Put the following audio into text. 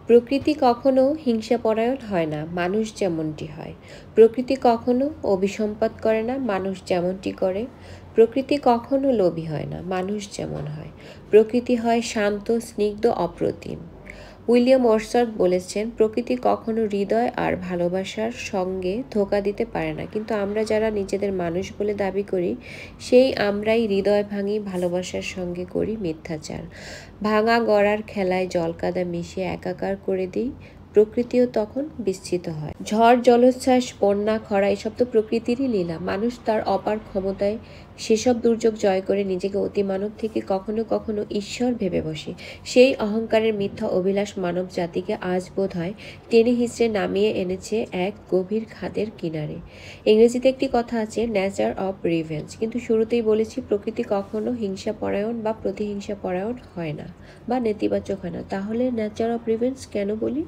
প্রকৃতি কখনো হিংসাপরায়ণ হয় না, মানুষ যেমনটি হয়। প্রকৃতি কখনো অভিসম্পাত করে না, মানুষ যেমনটি করে। প্রকৃতি কখনো লোভী হয় না, মানুষ যেমন হয়। প্রকৃতি হয় শান্ত, স্নিগ্ধ, অপ্রতিম। উইলিয়াম ওয়ার্ডসওয়ার্থ বলেছেন, প্রকৃতি কখনো হৃদয় আর ভালোবাসার সঙ্গে ধোঁকা দিতে পারে না, কিন্তু আমরা যারা নিজেদের মানুষ বলে দাবি করি, সেই আমরাই হৃদয় ভাঙি, ভালোবাসার সঙ্গে করি মিথ্যাচার। ভাঙা গড়ার খেলায় জলকাদা মিশিয়ে একাকার করে দিই, প্রকৃতিও তখন বিস্মিত হয়। ঝড়, জলোচ্ছ্বাস, বন্যা, খরা এসব তো প্রকৃতিরই লীলা। মানুষ তার অপার ক্ষমতায় সেসব দুর্যোগ জয় করে নিজেকে অতিমানব থেকে কখনো কখনো ঈশ্বর ভেবে বসে। সেই অহংকারের মিথ্যা অভিলাষ মানব জাতিকে আজ বোধ হয় টেনে হিঁচড়ে নামিয়ে এনেছে এক গভীর খাদের কিনারে। ইংরেজিতে একটি কথা আছে, নেচার অফ রিভেঞ্জ। কিন্তু শুরুতেই বলেছি, প্রকৃতি কখনো হিংসাপরায়ণ বা প্রতিহিংসাপরায়ণ হয় না, বা নেতিবাচক হয় না। তাহলে নেচার অফ রিভেঞ্জ কেন বলি?